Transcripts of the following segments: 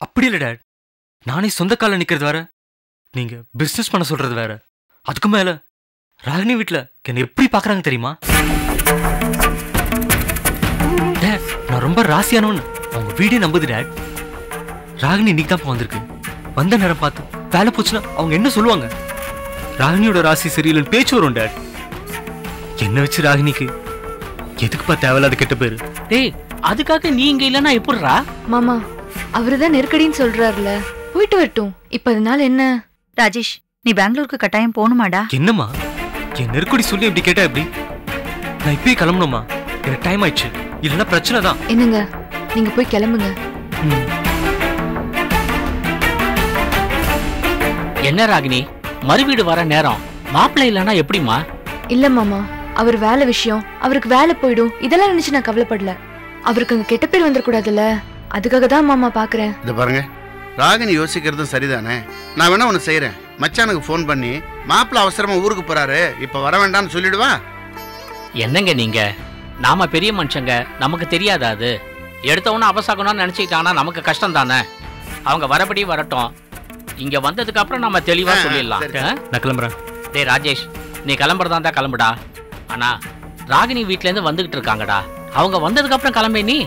அப்படி இல்ல டாட், நானே சொந்த கால நிக்கிறது வேற, நீங்க பிசினஸ் பண்ண சொல்றது வேற. அதுக்கு மேல ராகினி வீட்டுல என்ன எப்படி பாக்குறாங்க தெரியுமா? டாட், நான் ரொம்ப ராசியானவன்னு அவங்க வீடே நம்புது டாட். ராகினி இன்னைக்கு தான் வந்திருக்கு. வந்த நேரம் பார்த்து வேலை போச்சுன்னா அவங்க என்ன சொல்லுவாங்க? ராகினியோட ராசி சரியில்லைன்னு பேச்சு வரும் டாட். என்ன வச்சு ராகினிக்கு எதுக்குப்பா தேவையில்லாத கெட்ட பேரு? டேய், அதுக்காக நீ இங்க இல்லன்னா எப்படிரா? மாமா அவருதான் நெருக்கடின்னு சொல்றாருல, போயிட்டு வரட்டும். இப்ப அதனால என்ன? ராஜேஷ், நீ பெங்களூருக்கு கட்டாயம் போகணுமாடா? என்னம்மா என் நெருக்கடி சொல்லி எப்படி கேட்டா எப்படி? நான் இப்பயே கிளம்பணுமா? எனக்கு டைம் ஆயிடுச்சு, இல்லைன்னா பிரச்சனை தான். என்னங்க, நீங்க போய் கிளம்புங்க. என்ன ராகினி, மறுவீடு வர நேரம், மாப்பிள்ளை இல்லன்னா எப்படிமா? இல்ல மாமா, அவர் வேலை விஷயம், அவருக்கு வேலை போயிடும், இதெல்லாம் நினைச்சு நான் கவலைப்படல. அவருக்கு அங்க கெட்ட பேர் வந்துடக்கூடாதுல்ல, அதுக்காக தான் மாமா பாக்குறேன். இத பாருங்க, ராகினி யோசிக்கிறதும் சரிதானே. நான் வேணா ஒன்று செய்யறேன், மச்சானுக்கு ஃபோன் பண்ணி மாப்பிள்ள அவசரமா ஊருக்கு போறாரு, இப்ப வர வேண்டாம்னு சொல்லிடுவா. என்னங்க நீங்க, நாம பெரிய மனுஷங்க, நமக்கு தெரியாதா அது? எடுத்தவொன்னு அவசரம்னு நினைச்சுக்கிட்டாங்கன்னா நமக்கு கஷ்டம் தானே. அவங்க வரபடி வரட்டும், இங்க வந்ததுக்கு அப்புறம் நம்ம தெளிவா சொல்லிடலாம். நான் கிளம்புறேன். டேய் ராஜேஷ், நீ கிளம்புறதா இருந்தா கிளம்புடா. ஆனா ராகினி வீட்ல இருந்து வந்துகிட்டு இருக்காங்கடா, அவங்க வந்ததுக்கு அப்புறம் கிளம்பே நீ.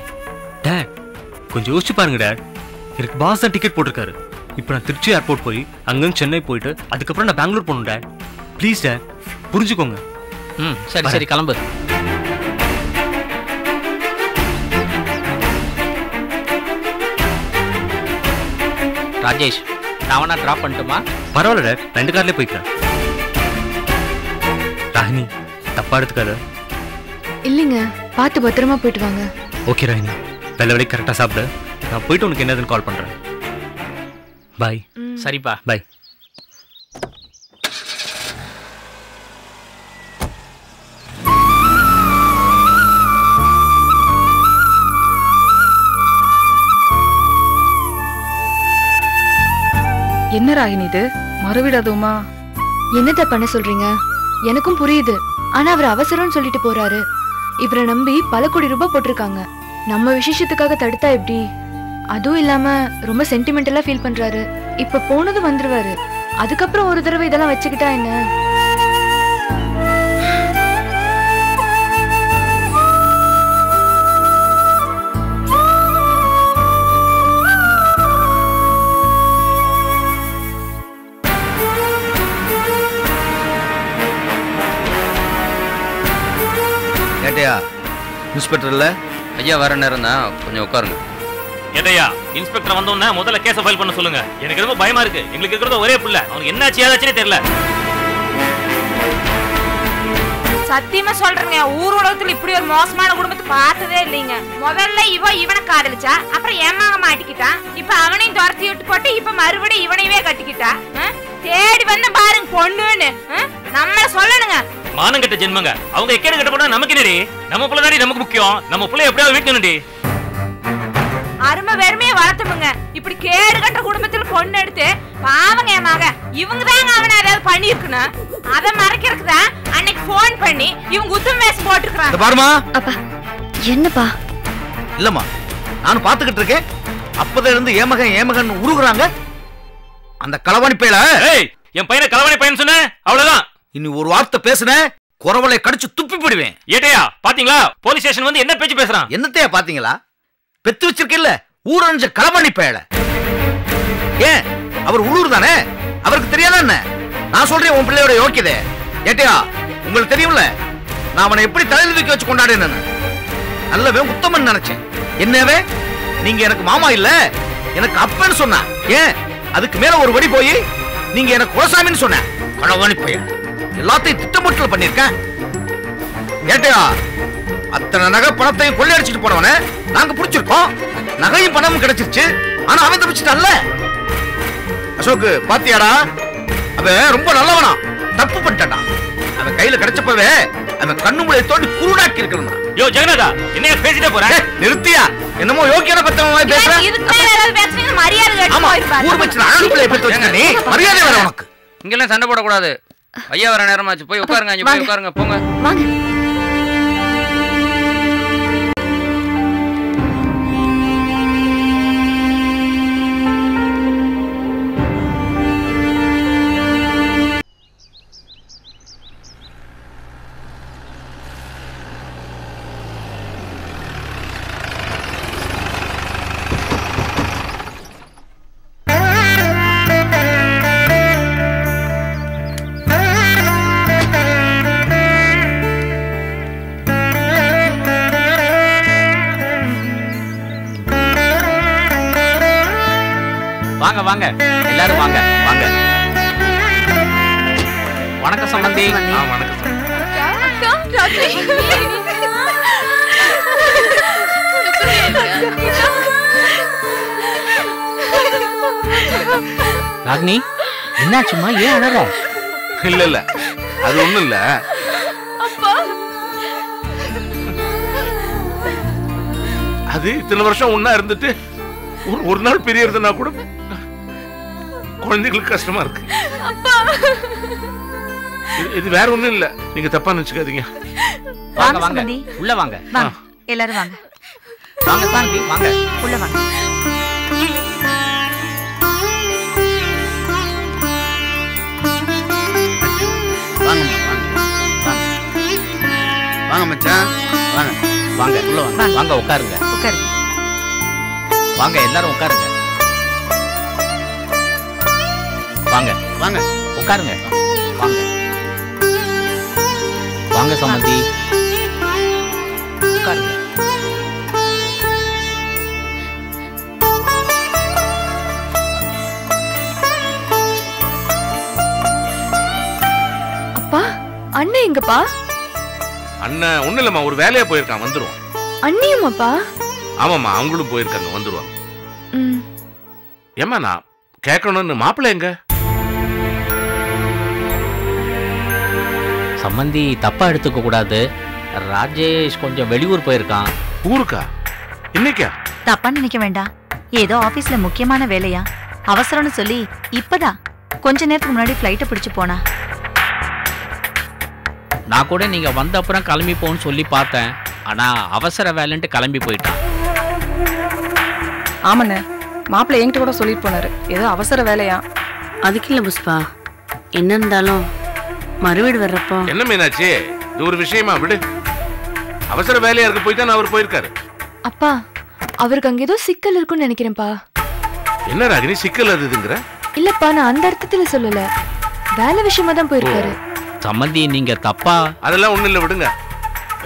டேட், கொஞ்சம் யோசிச்சு பாருங்க டேட். எனக்கு பாஸ் தான் டிக்கெட் போட்டிருக்காரு. இப்போ நான் திருச்சி ஏர்போர்ட் போய் அங்கிருந்து சென்னை போயிட்டு அதுக்கப்புறம் நான் பெங்களூர் போகணும் டேட். ப்ளீஸ் டேட், புரிஞ்சுக்கோங்க. சரி சரி கிளம்பு. ராஜேஷ், நான் வேணா டிராப் பண்ணட்டுமா? பரவாயில்ல டேட், 2 கார்லேயே போய்க்கிறேன். ராகினி, தப்பா எடுத்துக்காத. இல்லைங்க, பார்த்து பத்திரமா போயிட்டு வாங்க. ஓகே ராகினி, வேலை வேலைக்கு கரெக்டாக சாப்பிடு. நான் போயிட்டு உனக்கு என்னதுன்னு கால் பண்ணுறேன். பாய். சரிப்பா, பாய். என்ன ராகினி இது, மறுவிடாதுமா? என்னத பண்ண சொல்றீங்க? எனக்கும் புரியுது, ஆனா அவர் அவசரம்னு சொல்லிட்டு போறாரு. இவரை நம்பி பல கோடி ரூபாய் போட்டிருக்காங்க. நம்ம விசேஷத்துக்காக தடுத்தா எப்படி? அதுவும் இல்லாம ரொம்ப சென்டிமெண்டலா ஃபீல் பண்றாரு. இப்ப போனது வந்துருவாரு, அதுக்கப்புறம் ஒரு தடவை இதெல்லாம் வச்சுக்கிட்டா என்ன? கேட்டையா இன்ஸ்பெக்டர்ல? ஐயா வர நேரம் தான், கொஞ்சம் உட்காருங்க. ஏட்டையா, இன்ஸ்பெக்டர் வந்தோன்னே முதல்ல கேஸை ஃபைல் பண்ண சொல்லுங்க. எனக்கு ரொம்ப பயமா இருக்கு. எங்களுக்கு இருக்கிறது ஒரே புள்ள, அவனுக்கு என்னாச்சு ஏதாச்சுன்னே தெரியல. சத்தியமா சொல்றேங்க, ஊர் உலகத்துல இப்படி ஒரு மோசமான குடும்பத்தை பார்த்ததே இல்லைங்க. முதல்ல இவனை காதலிச்சா, அப்புறம் ஏமாக மாட்டிக்கிட்டான், இப்ப அவனையும் துரத்தி விட்டு போட்டு இப்ப மறுபடியும் இவனையவே கட்டிக்கிட்டா. தேடி வந்து பாருங்க பொண்ணுன்னு நம்ம சொல்லணுங்க. மானங்கட்ட ஜென்மங்க, அவங்க எக்கேடு கட்ட போனா நமக்கு என்னடி? நம்ம புள்ள தாடி நமக்கு முக்கியம். நம்ம புள்ள எப்படியாவது வீட்டணும்டி. அருமை வெறுமையை வளர்த்துமுங்க. இப்படி கேடு கட்ட குடும்பத்துல பொண்ணு எடுத்து பாவங்க ஏமாக இவங்க தாங்க அவனை ஏதாவது பண்ணிருக்கணும். அதை மறைக்கிறதுக்கு தான் அன்னைக்கு போன் பண்ணி இவங்க உத்தம வேஷம் போட்டுருக்காங்க. பாருமா. அப்பா என்னப்பா? இல்லம்மா, நானும் பாத்துக்கிட்டு இருக்கேன். அப்பதான் இருந்து ஏமகன் உருகுறாங்க. அந்த களவாணி பையல, என் பையனை களவாணி பையன் சொன்ன அவ்வளவுதான். இனி ஒரு வார்த்தை பேசுன குறவலை கடிச்சு துப்பி போடுவேன். ஏட்டையா, பாத்தீங்களா போலீஸ் ஸ்டேஷன் வந்து என்ன பேச்சு பேசுறான்? என்னத்தையா பாத்தீங்களா? பெத்து வச்சிருக்கல ஊரஞ்ச களவாணி பையல. ஏன் அவர் உள்ளூர் தானே, அவருக்கு தெரியாதா என்ன? நான் சொல்றேன் உன் பிள்ளையோட யோக்கியதே. ஏட்டையா, உங்களுக்கு தெரியும்ல நான் அவனை எப்படி தலையில தூக்கி வச்சு கொண்டாடுன்னு. நல்லவே உத்தமன் நினைச்சேன். என்னவே நீங்க எனக்கு மாமா இல்ல, எனக்கு அப்பன்னு சொன்னா. ஏன் அதுக்கு மேல ஒரு வடி போய் நீங்க எனக்கு குலசாமின்னு சொன்ன களவாணி பையன். எல்லாத்தையும் திட்டமிட்டல் பண்ணிருக்கேன். ஏட்டையா, அத்தனை நகை பணத்தையும் கொள்ளையடிச்சிட்டு போனவன நாங்க புடிச்சிருக்கோம். நகையும் பணமும் கிடைச்சிருச்சு, ஆனா அவன் தப்பிச்சிட்டான்ல. அசோக் பாத்தியாடா, அவன் ரொம்ப நல்லவனா, தப்பு பண்ணிட்டான். அவன் கையில கிடைச்சப்பவே அந்த கண்ணு மூளையை தோண்டி குருடாக்கி இருக்கணும். யோ ஜெகநாதா, என்ன பேசிட்டே போற? நிறுத்தியா? என்னமோ யோக்கியன பத்தவங்க பேசுற. இதுக்கு மேல ஏதாவது பேசுறீங்க மரியாதை கேட்டு போயிருப்பாரு. ஊர் வச்சு அழகு பிள்ளை பெத்து வச்ச நீ மரியாதை வேற உனக்கு. இங்கெல்லாம் சண்டை போடக்கூடாது. ஐயா வர நேரமாச்சு, போய் உட்காருங்க. அங்க போய் உட்காருங்க, போங்க. வாங்க. வாங்க வாங்க எல்லாரும் வாங்க வாங்க. வணக்கம் சம்பந்தி. வணக்கம். ராகினி, என்னாச்சுமா? ஏன் அழற? இல்ல இல்ல, அது ஒண்ணும் இல்ல. அது இத்தனை வருஷம் ஒன்னா இருந்துட்டு ஒரு நாள் பிரியறதுனா கூட குழந்தைகளுக்கு கஷ்டமா இருக்கு. இது வேற ஒண்ணும் இல்ல, நீங்க தப்பா நினைச்சுக்காதீங்க. வாங்க வாங்க, உள்ள வாங்க. எல்லாரும் வாங்க. வாங்க சாந்தி, வாங்க உள்ள வாங்க. வாங்க மச்சான், வாங்க வாங்க உள்ள வாங்க. வாங்க உட்காருங்க. உட்காருங்க. வாங்க எல்லாரும் உட்காருங்க. வாங்க வாங்க உட்காருங்க. வாங்க வாங்க சம்பந்தி, உட்காருங்க. அப்பா, அண்ணன் எங்கப்பா? அண்ணன் ஒண்ணு இல்லம்மா, ஒரு வேலையா போயிருக்கான், வந்துருவான். அண்ணியுமாப்பா? ஆமாம்மா, அவங்களும் போயிருக்காங்க, வந்துருவாங்க. ம். ஏமா நான் கேட்கணும்னு மாப்பிள்ளை எங்க? சம்பந்தி தப்பா எடுத்துக்க கூடாது. ராஜேஷ் கொஞ்சம் வெளியூர் போயிருக்கான். ஊருக்கா? இன்னைக்கா? தப்பா நினைக்க வேண்டாம். ஏதோ ஆபீஸ்ல முக்கியமான வேலையா, அவசரம்னு சொல்லி இப்பதான் கொஞ்ச நேரத்துக்கு முன்னாடி ஃப்ளைட்டை பிடிச்சு போனா. நான் கூட நீங்க வந்த அப்புறம் கிளம்பி போன்னு சொல்லி பார்த்தேன். ஆனா அவசர வேலைன்ட்டு கிளம்பி போயிட்டான். ஆமாண்ணே, மாப்பிள்ளை என்கிட்ட கூட சொல்லிட்டு போனாரு, ஏதோ அவசர வேலையா. அதுக்கு இல்ல புஷ்பா, என்ன இருந்தாலும் மறுவீடு வர்றப்போ. என்ன மீனாட்சி, இது ஒரு விஷயமா? விடு, அவசர வேலையா இருக்கு, போய் தான் அவர் போயிருக்காரு. அப்பா, அவருக்கு அங்க ஏதோ சிக்கல் இருக்குன்னு நினைக்கிறேன்ப்பா. என்ன ராகினி சிக்கல் அதுங்கிற? இல்லப்பா, நான் அந்த அர்த்தத்துல சொல்லல, வேலை விஷயமா தான் போயிருக்காரு. சம்பந்தி நீங்க தப்பா. அதெல்லாம் ஒண்ணு இல்ல, விடுங்க.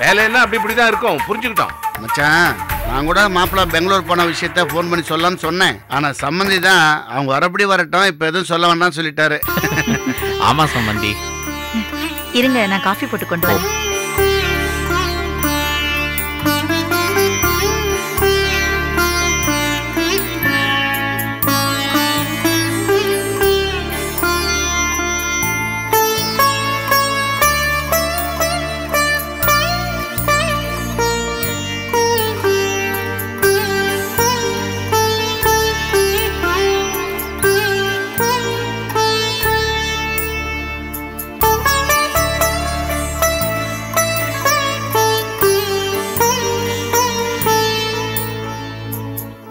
வேலைன்னா அப்படி இப்படிதான் இருக்கும், புரிஞ்சுக்கிட்டோம். மச்சான், நான் கூட மாப்பிள்ளை பெங்களூர் போன விஷயத்த ஃபோன் பண்ணி சொல்லலாம்னு சொன்னேன். ஆனா சம்பந்தி தான் அவங்க வரப்படி வரட்டும், இப்ப எதுவும் சொல்ல வேண்டாம்னு சொல்லிட்டாரு. ஆமா சம்பந்தி. இருங்க, நான் காஃபி போட்டு கொண்டு வரேன்.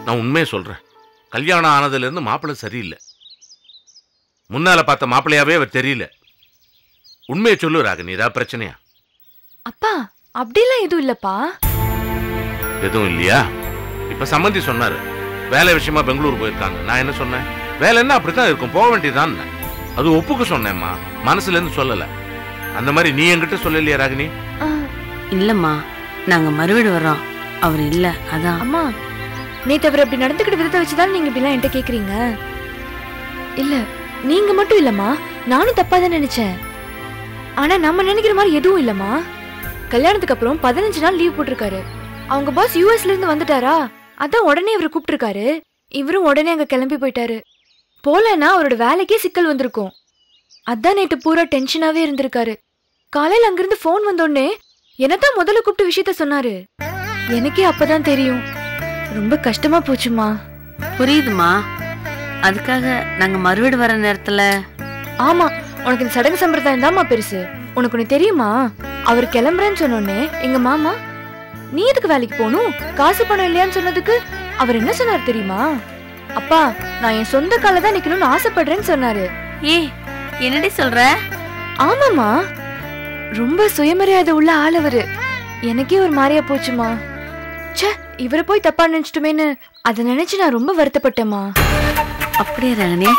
நான் உண்மையை சொல்றேன், கல்யாணம் ஆனதுல இருந்து மாப்பிள்ளை சரியில்லை. முன்னால பார்த்த மாப்பிள்ளையாவே அவர் தெரியல. உண்மையை சொல்லு ராகினி, ஏதாவது பிரச்சனையா? அப்பா, அப்படிலாம் எதுவும் இல்லப்பா. எதுவும் இல்லையா? இப்ப சம்பந்தி சொன்னாரு வேலை விஷயமா பெங்களூர் போயிருக்காங்க. நான் என்ன சொன்னேன்? வேலை என்ன அப்படித்தான் இருக்கும், போக வேண்டியதான். அது ஒப்புக்க சொன்னேம்மா, மனசுல இருந்து சொல்லல. அந்த மாதிரி நீ என்கிட்ட சொல்லலையா ராகினி? இல்லம்மா, நாங்க மறுவீடு வர்றோம், அவர் இல்ல, அதான். அம்மா, நேத்து அவர் அப்படி நடந்துக்கிட்ட விதத்தை வச்சுதான் நீங்க இப்படிலாம் என்கிட்ட கேக்குறீங்க. இல்ல, நீங்க மட்டும் இல்லம்மா, நானும் தப்பா தான் நினைச்சேன். ஆனா நம்ம நினைக்கிற மாதிரி எதுவும் இல்லம்மா. கல்யாணத்துக்கு அப்புறம் 15 நாள் லீவ் போட்டிருக்காரு. அவங்க பாஸ் யூஎஸ்ல இருந்து வந்துட்டாரா, அதான் உடனே இவரை கூப்பிட்டுருக்காரு. இவரும் உடனே அங்க கிளம்பி போயிட்டாரு. போலன்னா அவரோட வேலைக்கே சிக்கல் வந்திருக்கும். அதான் நேத்து பூரா டென்ஷனாவே இருந்திருக்காரு. காலையில அங்கிருந்து போன் வந்தோடனே என்னதான் முதல்ல கூப்பிட்டு விஷயத்த சொன்னாரு. எனக்கே அப்பதான் தெரியும். ரொம்ப கஷ்டமா போச்சுமா. புரியுதுமா. அதுக்காக நாங்க மறுவீடு வர நேரத்துல. ஆமா, உனக்கு இந்த சடங்கு சம்பிரதாயம் தான்மா பெருசு. உனக்கு ஒண்ணு தெரியுமா? அவர் கிளம்புறேன்னு சொன்னோடனே எங்க மாமா, நீ எதுக்கு வேலைக்கு போகணும், காசு பணம் இல்லையான்னு சொன்னதுக்கு அவர் என்ன சொன்னார் தெரியுமா? அப்பா, நான் என் சொந்த கால தான் நிக்கணும்னு ஆசைப்படுறேன்னு சொன்னாரு. என்னடி சொல்ற? ஆமாமா, ரொம்ப சுயமரியாதை உள்ள ஆள் அவரு. எனக்கே ஒரு மாதிரியா போச்சுமா. ச்சே, இவரை போய் தப்பா நினைச்சிட்டுமேன்னு அதை நினைச்சு நான் ரொம்ப வருத்தப்பட்டேமா. அப்படியே ராணி.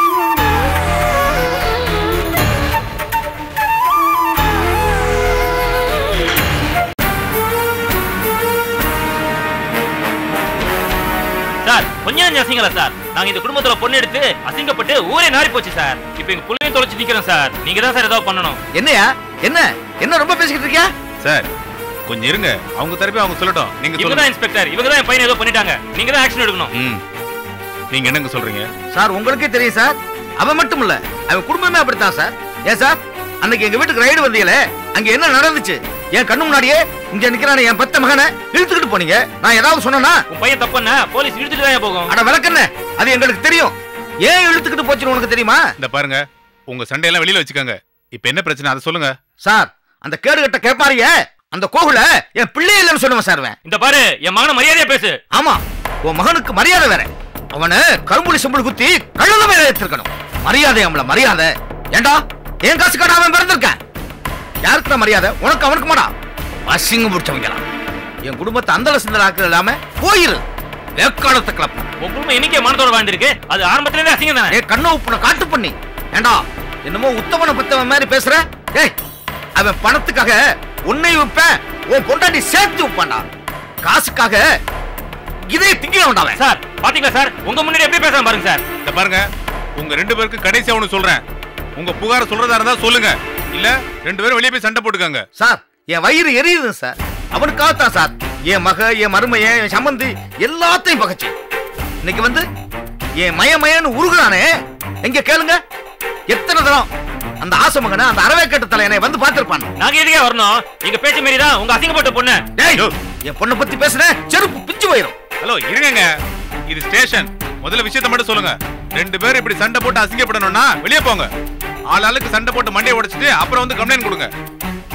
சார் கொஞ்சம் அசிங்கல சார். நாங்க இந்த குடும்பத்துல பொண்ணு எடுத்து அசிங்கப்பட்டு ஊரே நாரி போச்சு சார். இப்போ எங்க புள்ளையும் தொலைச்சு நிக்கிறோம் சார். நீங்க தான் சார் ஏதாவது பண்ணணும். என்னையா என்ன ரொம்ப பேசிக்கிட்டு இருக்கியா? சார் கொஞ்சம் இருங்க, அவங்க தரப்பி அவங்க சொல்லட்டும். நீங்க இவங்க தான் இன்ஸ்பெக்டர், இவங்க தான் என் பையனை ஏதோ பண்ணிட்டாங்க. நீங்க தான் ஆக்ஷன் எடுக்கணும். நீங்க என்னங்க சொல்றீங்க சார்? உங்களுக்கே தெரியும் சார், அவன் மட்டும் இல்ல அவன் குடும்பமே அப்படித்தான் சார். ஏன் சார், அன்னைக்கு எங்க வீட்டுக்கு ரைடு வந்தீங்களே, அங்க என்ன நடந்துச்சு? என் கண்ணு முன்னாடியே இங்க நிக்கிறான என் பத்த மகனை இழுத்துக்கிட்டு போனீங்க. நான் ஏதாவது சொன்னா உன் பையன் தப்புன்னா போலீஸ் இழுத்துட்டு தான் போகும். அட விளக்கண்ண, அது எங்களுக்கு தெரியும். ஏன் இழுத்துக்கிட்டு போச்சுன்னு உனக்கு தெரியுமா? இந்த பாருங்க, உங்க சண்டையெல்லாம் வெளியில வச்சுக்கோங்க. இப்ப என்ன பிரச்சனை அதை சொல்லுங்க சார். அந்த கேடுகட்ட கேப்பாரிய அந்த கோகுல என் பிள்ளை இல்லைன்னு சொல்லுவேன் சார். இந்த பாரு, என் மகனை மரியாதையா பேசு. ஆமா, உன் மகனுக்கு மரியாதை வேற. அவனை கரும்புலி சிம்பிள் குத்தி கழுத மேல ஏத்திருக்கணும். மரியாதை அவங்கள மரியாதை. ஏண்டா என் காசு கடை அவன் பிறந்திருக்கேன். யாருக்கு மரியாதை? உனக்கு அவனுக்கு மாடா. அசிங்கம் பிடிச்சவங்களா என் குடும்பத்தை அந்தல சிந்தல ஆக்குறது இல்லாம போயிரு. வேக்காலத்தை கிளப்பு. உன் குடும்பம் இன்னைக்கே மனதோட வாழ்ந்திருக்கு. அது ஆரம்பத்துல இருந்தே அசிங்கம் தானே. கண்ணை உப்புன காட்டு பண்ணி. ஏண்டா என்னமோ உத்தமனை பத்தவன் மாதிரி பேசுற? ஏய், அவன் பணத்துக்காக உன்னை விப்பேன், உன் பொண்டாட்டி சேர்த்து விப்பான்டா. காசுக்காக இதே திங்கிறவன்டா. சார் பாத்தீங்களா சார், உங்க முன்னாடி எப்படி பேசுறான் பாருங்க சார். இந்த பாருங்க, உங்க ரெண்டு பேருக்கு கடைசியா ஒண்ணு சொல்றேன். உங்க புகார சொல்றதா இருந்தா சொல்லுங்க, இல்ல ரெண்டு பேரும் வெளியே போய் சண்டை போட்டுக்காங்க. சார், என் வயிறு எரியுது சார். அவனுக்காகத்தான் சார் என் மக, என் மருமைய, என் சம்பந்தி எல்லாத்தையும் பகச்சு இன்னைக்கு வந்து என் மயன்னு உருகுறானே. எங்க கேளுங்க, எத்தனை தரம் அந்த ஆசை மகனை, அந்த அரவே கட்ட தலையனை வந்து பாத்திருப்பான். நாங்க எதுக்கே வரணும்? எங்க பேச்சு மாரி தான் உங்க அசிங்கப்பட்ட பொண்ணு. என் பொண்ணை பத்தி பேசுறேன், செருப்பு பிச்சு போயிடும். ஹலோ இருங்க, இது ஸ்டேஷன். முதல்ல விஷயத்தை மட்டும் சொல்லுங்க. ரெண்டு பேரும் இப்படி சண்டை போட்டு அசிங்கப்படணும்னா வெளியே போங்க. ஆளாளுக்கு சண்டை போட்டு மண்டையை உடைச்சிட்டு அப்புறம் வந்து கம்ப்ளைண்ட் கொடுங்க.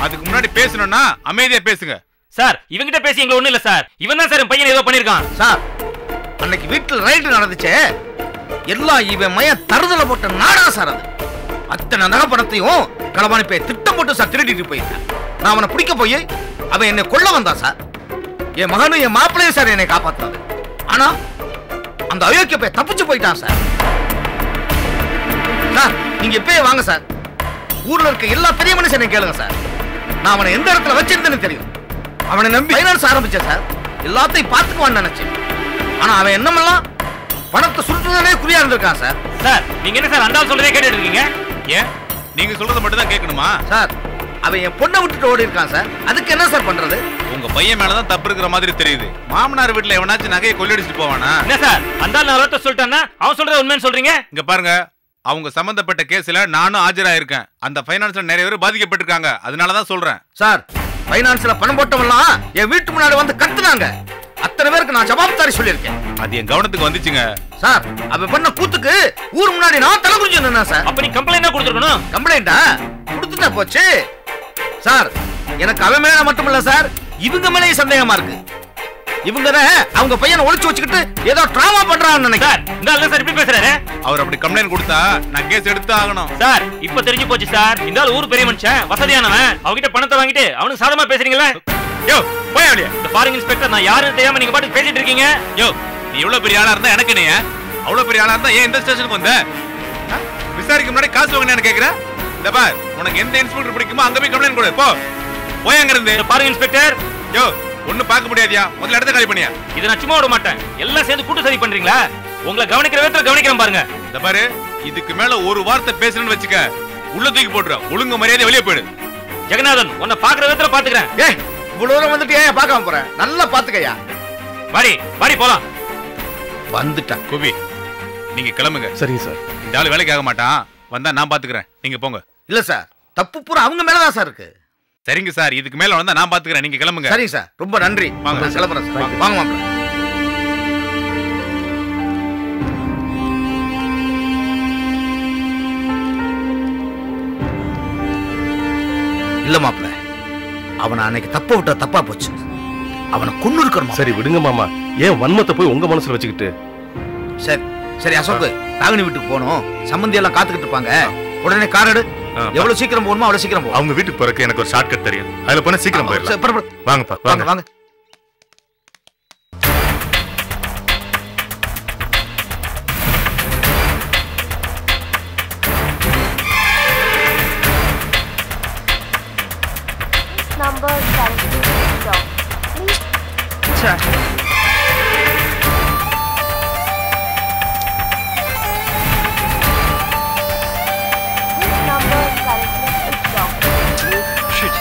அதுக்கு முன்னாடி பேசணும்னா அமைதியா பேசுங்க. சார் இவங்கிட்ட பேசி எங்களுக்கு ஒண்ணு இல்ல சார். இவன் தான் சார் என் பையன் ஏதோ பண்ணிருக்கான். சார், அன்னைக்கு வீட்டுல ரைடு நடந்துச்சே, எல்லாம் இவன் மயன் தருதல போட்ட நாடா சார். அது அத்தனை நகப்படத்தையும் களவாணி போய் திட்டம் போட்டு சார் திருடிட்டு போயிருக்கேன். நான் அவனை பிடிக்க போய் அவன் என்னை கொல்ல வந்தான் சார். என் மகனும் என் மாப்பிள்ளையும் சார் என்னை காப்பாத்தினாரு. ஆனா அந்த அயோக்கிய போய் தப்பிச்சு போயிட்டான் சார். சார் நீங்க இப்பயே வாங்க சார். ஊர்ல இருக்க எல்லா பெரிய மனுஷனையும் கேளுங்க சார். நான் அவனை எந்த இடத்துல வச்சிருந்தேன்னு தெரியும். அவனை நம்பி ஃபைனான்ஸ் ஆரம்பிச்சேன் சார். எல்லாத்தையும் பார்த்துக்குவான்னு நினைச்சேன். ஆனா அவன் என்னமெல்லாம் பணத்தை சுற்றுறதே குறியா இருந்திருக்கான் சார். சார் நீங்க என்ன சார் அந்த சொல்றதே கேட்டுட்டு இருக்கீங்க? ஏன் நீங்க சொல்றத மட்டும் தான் கேட்கணுமா? சார் அவன் என் பொண்ணை விட்டுட்டு ஓடி இருக்கான் சார். அதுக்கு என்ன சார் பண்றது? உங்க பையன் மேலதான் தப்பு இருக்கிற மாதிரி தெரியுது. மாமனார் வீட்டுல எவனாச்சும் நகையை கொள்ளடிச்சிட்டு போவானா? என்ன சார் அந்த நான் அவர்கிட்ட சொல்லிட்டேன்னா அவன் சொல்றது உண்மைன்னு சொல்றீங்க? இங்க பாருங்க, அவங்க சம்பந்தப்பட்ட கேஸ்ல நானும் ஆஜராயிருக்கேன். அந்த பைனான்ஸ்ல நிறைய பேர் பாதிக்கப்பட்டிருக்காங்க. அதனாலதான் சொல்றேன். சார் பைனான்ஸ்ல பணம் போட்டவெல்லாம் என் வீட்டு முன்னாடி வந்து கத்துனாங்க. அத்தனை பேருக்கு நான் ஜவாப்தாரி சொல்லியிருக்கேன். அது என் கவனத்துக்கு வந்துச்சுங்க. சார் அவன் பண்ண கூத்துக்கு ஊர் முன்னாடி நான் தலை குறிச்சு நின்னா சார். அப்ப நீ கம்ப்ளைண்ட் கொடுத்துருக்கணும். கம்ப்ளைண்டா கொடுத்துட்டா போச்சு சார். எனக்கு அவன் மேல மட்டும் இல்ல சார், இவங்க மேலேயும் சந்தேகமா இருக்கு. இவங்க அவங்க பையனை ஒளிச்சு வச்சுக்கிட்டு ஏதோ டிராமா பண்றான்னு நினைக்கிறேன். இந்த ஆளு சார் இப்படி பேசுறாரு. அவர் அப்படி கம்ப்ளைண்ட் கொடுத்தா நான் கேஸ் எடுத்து ஆகணும். சார் இப்ப தெரிஞ்சு போச்சு சார். இந்த ஆளு ஊர் பெரிய மனுஷன், வசதியானவன். அவங்கிட்ட பணத்தை வாங்கிட்டு அவனுக்கு சாதமா பேசுறீங்களா? யோ போய் அப்படியே. இந்த ஃபாரின் இன்ஸ்பெக்டர் நான் யாருன்னு தெரியாம நீங்க பாட்டு பேசிட்டு இருக்கீங்க. யோ நீ இவ்வளவு பெரிய ஆளா இருந்தா எனக்கு நீ அவ்வளவு பெரிய ஆளா இருந்தா ஏன் இந்த ஸ்டேஷனுக்கு வந்த? விசாரிக்க முன்னாடி காசு வாங்கினு கேக்குறேன். இந்த பார், உனக்கு எந்த இன்ஸ்பெக்டர் பிடிக்குமோ அங்க போய் கம்ப்ளைண்ட் கொடு. போ போய் அங்க இருந்து. பாருங்க இன்ஸ்பெக்டர். யோ ஒண்ணு பார்க்க முடியாதியா? முதல்ல இடத்த காலி பண்ணியா? இதை நான் சும்மா விட மாட்டேன். எல்லாம் சேர்ந்து கூட்டு சரி பண்றீங்களா? உங்களை கவனிக்கிற விதத்துல கவனிக்கிறேன் பாருங்க. இந்த பாரு, இதுக்கு மேல ஒரு வார்த்தை பேசணும்னு வச்சுக்க உள்ள தூக்கி போட்டுற. ஒழுங்கு மரியாதை வெளியே போயிடு. ஜெகநாதன் உன்னை பாக்குற விதத்துல பாத்துக்கிறேன். ஏய் இவ்வளவு தூரம் வந்துட்டு ஏன் பார்க்காம போறேன்? நல்லா பாத்துக்கயா. வாடி வாடி போலாம். வந்துட்டான் கோபி, நீங்க கிளம்புங்க. சரிங்க சார். இந்த ஆளு வேலைக்கு ஆக மாட்டான். வந்தா நான் பாத்துக்கிறேன். நீங்க போங்க. இல்ல சார், தப்பு பூரா அவங்க மேலதான் சார் இருக்கு. சரிங்க சார், இதுக்கு மேல வந்தா நான் பாத்துக்கிறேன், நீங்க கிளம்புங்க. சரிங்க சார், ரொம்ப நன்றி. வாங்க கிளம்புறேன் சார். வாங்க மாப்பிள்ள. இல்ல மாப்பிள்ள, அவனை அன்னைக்கு தப்ப விட்டா தப்பா போச்சு. அவனை கொன்னு இருக்கணும். சரி விடுங்க மாமா, ஏன் வன்மத்தை போய் உங்க மனசுல வச்சுக்கிட்டு. சரி சரி அசோக், ராகினி வீட்டுக்கு போகணும், சம்பந்தி எல்லாம் காத்துக்கிட்டு இருப்பாங்க. உடனே கார் எடு. எவ்வளவு சீக்கிரம் போகணுமோ அவ்வளவு சீக்கிரம் போ. அவங்க வீட்டுக்கு போறதுக்கு எனக்கு ஒரு ஷார்ட் கட் தெரியும், அதுல போனா சீக்கிரம் போயிடலாம். வாங்கப்பா வாங்க வாங்க. Number currently switched off. Please. Sure. This number currently switched off. Please. Shit.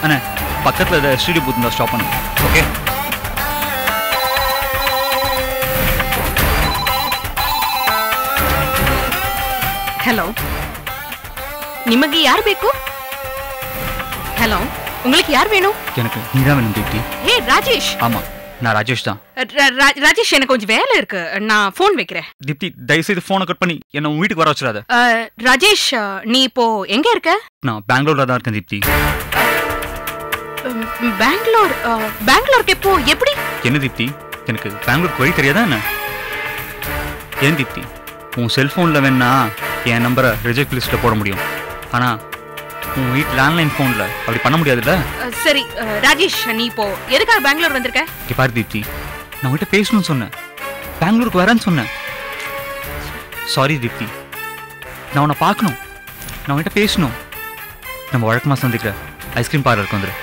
அண்ணா பக்கத்துல ஸ்டூடியோ பூத் இருந்தா ஸ்டாப் பண்ணு. ஓகே. ஹலோ, ನಿಮಗೆ ಯಾರು ಬೇಕು? ஹலோ, உங்களுக்கு யார் வேணும்? எனக்கு நீதான் வேணும் தீப்தி. ஹே ராஜேஷ். ஆமா, நான் ராஜேஷ் தான். ராஜேஷ், எனக்கு கொஞ்சம் வேலை இருக்கு, நான் ஃபோன் வைக்கிறேன். தீப்தி தயவுசெய்து ஃபோனை கட் பண்ணி என்ன உன் வீட்டுக்கு வர வச்சிடாத. ராஜேஷ், நீ இப்போ எங்க இருக்க? நான் பெங்களூர்ல தான் இருக்கேன் தீப்தி. பெங்களூருக்கு எப்போ, எப்படி? என்ன தீப்தி, எனக்கு பெங்களூருக்கு வழி தெரியாதா என்ன? ஏன் தீப்தி, உன் செல்ஃபோனில் வேணா என் நம்பரை ரிஜெக்ட் லிஸ்ட்டில் போட முடியும், ஆனால் உன் வீட்டு லேண்ட்லைன் ஃபோனில் அப்படி பண்ண முடியாதுல்ல? சரி ராஜேஷ், நீ இப்போ எதுக்காக பெங்களூர் வந்திருக்க? இங்கே பாரு தீப்தி, நான் உன்கிட்ட பேசணும்னு சொன்னேன், பெங்களூருக்கு வரேன்னு சொன்னேன். சாரி தீப்தி, நான் உன்னை பார்க்கணும், நான் உன்கிட்ட பேசணும். நம்ம வழக்கமாக சந்திக்கிற ஐஸ்கிரீம் பார்லருக்கு வந்துடு.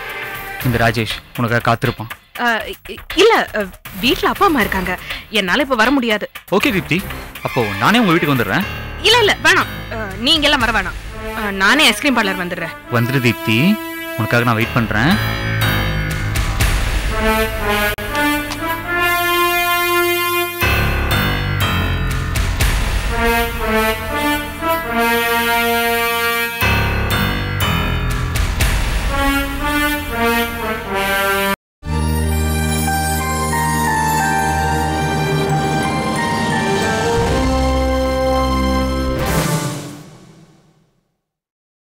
இந்த ராஜேஷ் உனக்காக காத்திருப்பான். இல்ல, வீட்டில் அப்பா அம்மா இருக்காங்க, என்னால் இப்போ வர முடியாது. ஓகே தீப்தி, அப்போ நானே உங்கள் வீட்டுக்கு வந்துடுறேன். இல்ல இல்ல வேணாம், நீங்க எல்லாம் வர வேணாம், நானே ஐஸ்கிரீம் பார்லர் வந்துடுறேன். வந்துடு தீப்தி, உனக்காக நான் வெயிட் பண்றேன்.